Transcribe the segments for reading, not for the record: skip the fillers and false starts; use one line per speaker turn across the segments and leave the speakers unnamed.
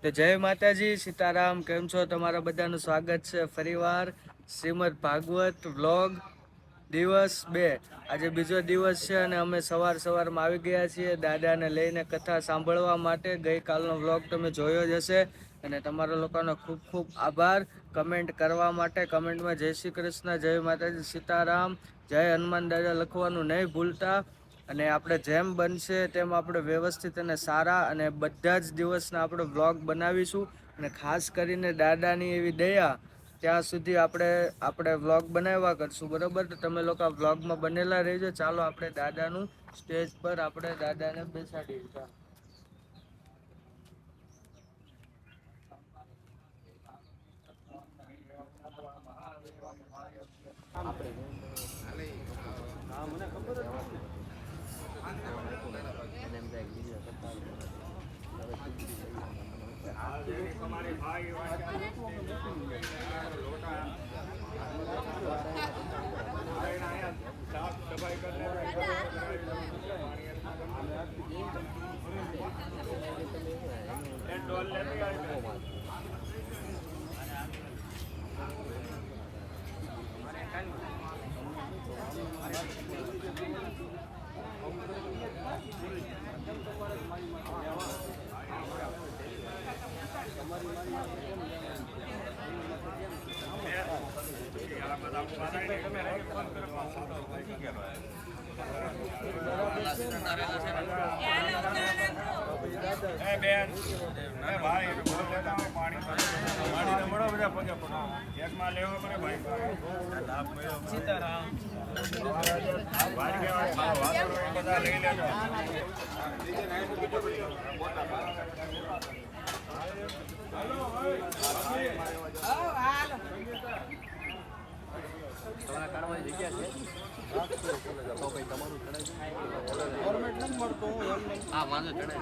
તો જય માતાજી, સીતારામ. કેમ છો? તમારા બધાનું સ્વાગત છે ફરીવાર શ્રીમદ ભાગવત વ્લોગ દિવસ 2. આજે બીજો દિવસ છે અને અમે સવારમાં આવી ગયા છીએ દાદાને લઈને કથા સાંભળવા માટે. ગઈકાલનો વ્લોગ તમે જોયો જ હશે અને તમારા લોકોનો ખૂબ ખૂબ આભાર કમેન્ટ કરવા માટે. કમેન્ટમાં જય શ્રી કૃષ્ણ, જય માતાજી, સીતારામ, જય હનુમાન દાદા લખવાનું નહીં ભૂલતા. અને આપણે જેમ બનશે તેમ આપણે વ્યવસ્થિત અને સારા અને બધા જ દિવસના આપણે વ્લોગ બનાવીશું. અને ખાસ કરીને દાદાની એવી દયા ત્યાં સુધી આપણે વ્લોગ બનાવ્યા કરશું, બરોબર? તો તમે લોકો વ્લોગમાં બનેલા રહેજો. ચાલો આપણે દાદાનું સ્ટેજ પર આપણે દાદાને બેસાડીએ. મને ખબર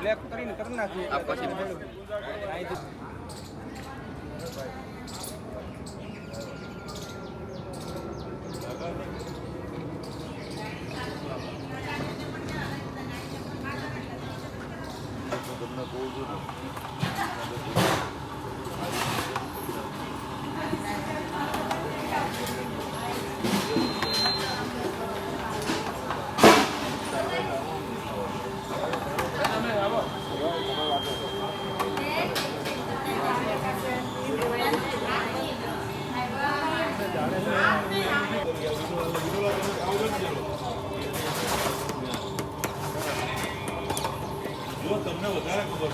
બ્લેક કરીને કરી નાખીએ. તમને વધારે ખબર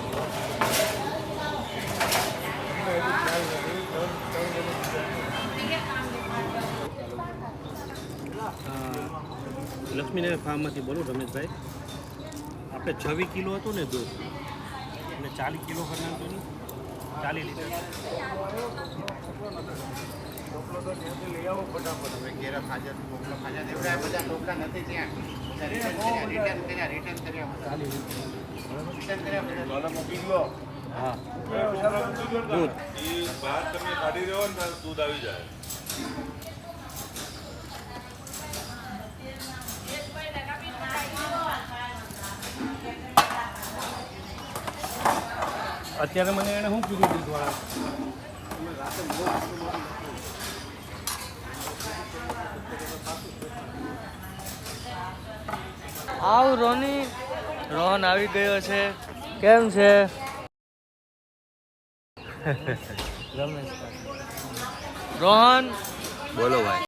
લક્ષ્મીનગર ફાર્મમાંથી બોલું રમેશભાઈ. આપણે 26 કિલો હતું ને દૂધ એટલે 40 કિલો કરી નાખતો નહીં, 40 લીટર લઈ આવો ફટાફટ. હવે ઘેરા ખાજા દેવડા બધા ટોપલા નથી ત્યાં રિટર્ન કર્યા મૂકી ગયો. હા, દૂધ બહાર તમે કાઢી રહ્યો ને દૂધ આવી જાય. અત્યારે મને એને શું કીધું દૂધ વાળા? આવ રોની, રોહન આવી ગયો છે. કેમ છે રમેશ? રોહન
બોલો ભાઈ.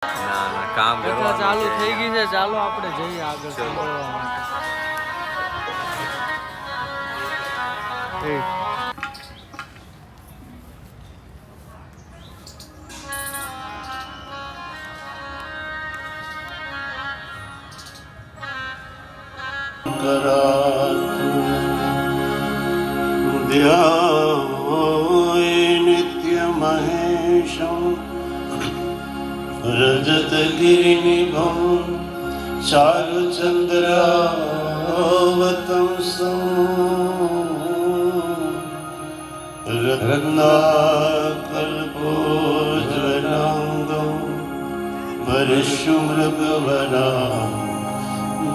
ના ના, કામ કરવાનું
ચાલુ થઈ ગઈ છે. ચાલો આપણે જઈએ આગળ.
नित्य महेशं रजतगिरिनिभं चारुचन्द्रावतंसं रत्नाकल्पोज्ज्वलाङ्गं वर्षुमृगवरा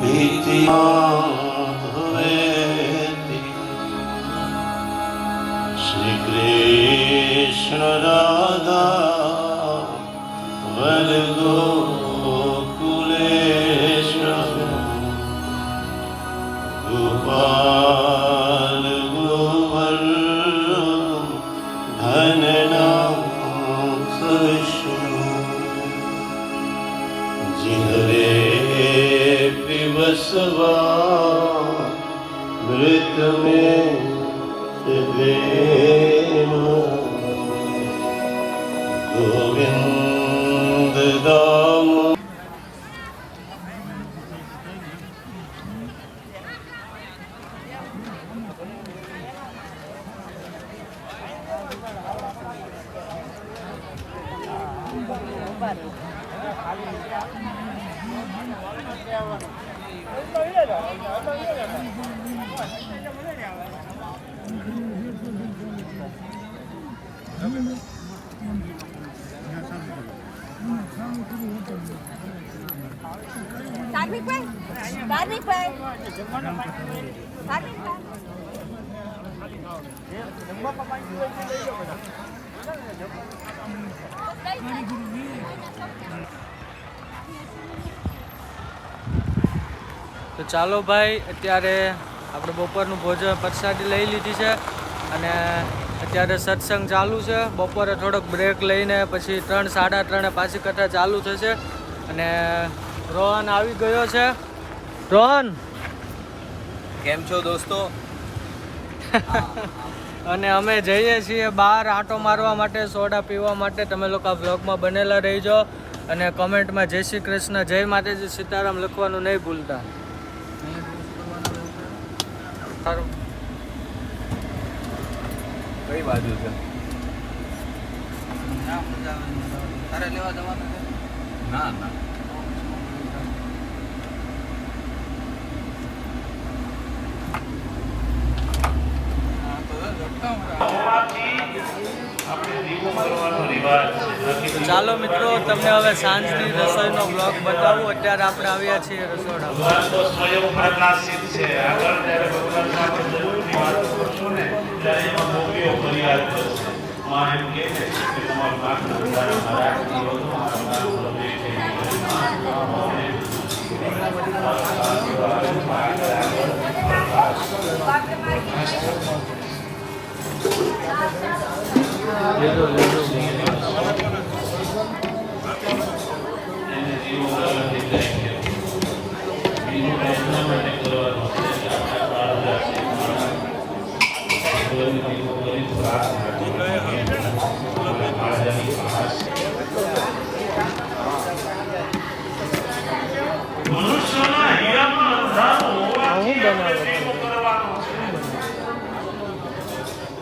भीतिमा શ્રી કૃષ્ણ રાધા વર ગોકુલેશ્વર ગોપાલ ગોવર્ધન ધનનાથ જીહરે पिबस्वा मृत में प्रेम गोविंद दाम
ધાર્મિક ભાઈ ધાર્મિક ભાઈ ધાર્મિક
તો ચાલો ભાઈ અત્યારે આપણે બપોરનું ભોજન પ્રસાદી લઈ લીધી છે અને અત્યારે સત્સંગ ચાલુ છે. બપોરે થોડોક બ્રેક લઈને પછી 3 સાડા 3 પાછી કથા ચાલુ થશે અને રોહન આવી ગયો છે. રોહન
કેમ છો દોસ્તો?
અને અમે જઈએ છીએ બહાર આંટો મારવા માટે, સોડા પીવા માટે. તમે લોકો આ બ્લોગમાં બનેલા રહીજો અને કમેન્ટમાં જય શ્રી કૃષ્ણ, જય માતાજી, સીતારામ લખવાનું નહીં ભૂલતા. સારું,
કઈ બાજુ છે?
તારે લેવા જવાનું છે?
ના ના
તો ચાલો મિત્રો, તમને હવે સાંજની રસોઈનો બ્લોગ બતાવું. અત્યારે આપણે આવ્યા છીએ રસોડામાં.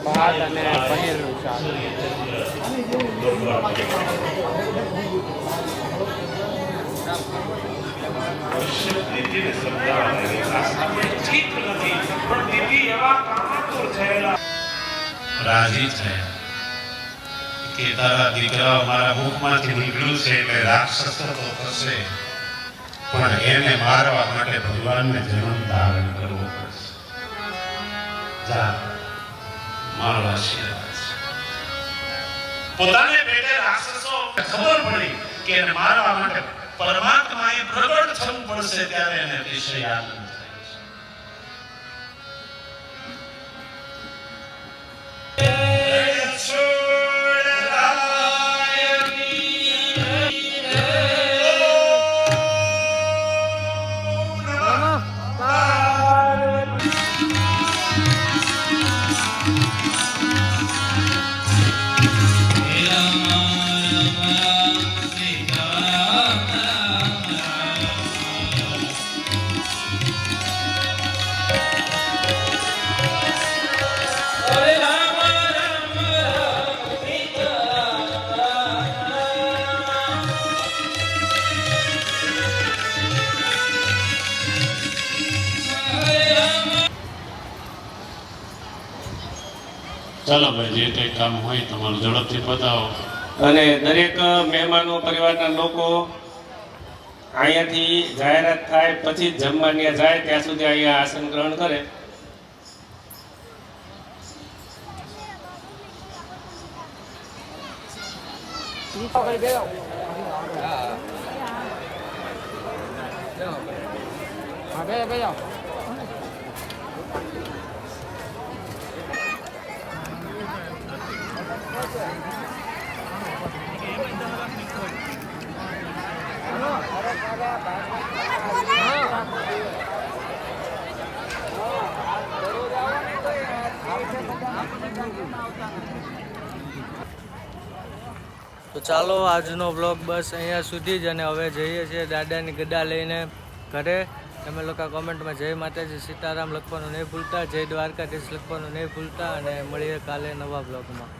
ભાત અને પનીરનું શાક.
રાજી થયા કે તારા દીકરા મારા મુખમાંથી નીકળ્યું છે એટલે રાક્ષસ તો થશે, પણ એને મારવા માટે ભગવાનને જન્મ ધારણ કરવો પડશે. જા, મારો આશીર્વાદ છે. પોતાને પેટે રાક્ષસો ખબર પડી કે એને મારવા માટે પરમાત્માએ પ્રગટ થવું પડશે, ત્યારે એને અતિશય આનંદ થાય છે. ચાલો ભાઈ, જે કંઈ કામ હોય તમારું ઝડપથી બતાવો.
અને દરેક મહેમાનો પરિવારના લોકો અહીંયાથી જાહેરાત થાય પછી જ જમવાની જાય ત્યાં સુધી અહીંયા આસન ગ્રહણ કરે.
તો ચાલો આજનો બ્લોગ બસ અહીંયા સુધી જ, અને હવે જઈએ છીએ દાદાની ગદા લઈને ઘરે. તમે લોકો કોમેન્ટમાં જય માતાજી સીતારામ લખવાનું નહીં ભૂલતા, જય દ્વારકાધીશ લખવાનું નહીં ભૂલતા, અને મળીએ કાલે નવા બ્લોગમાં.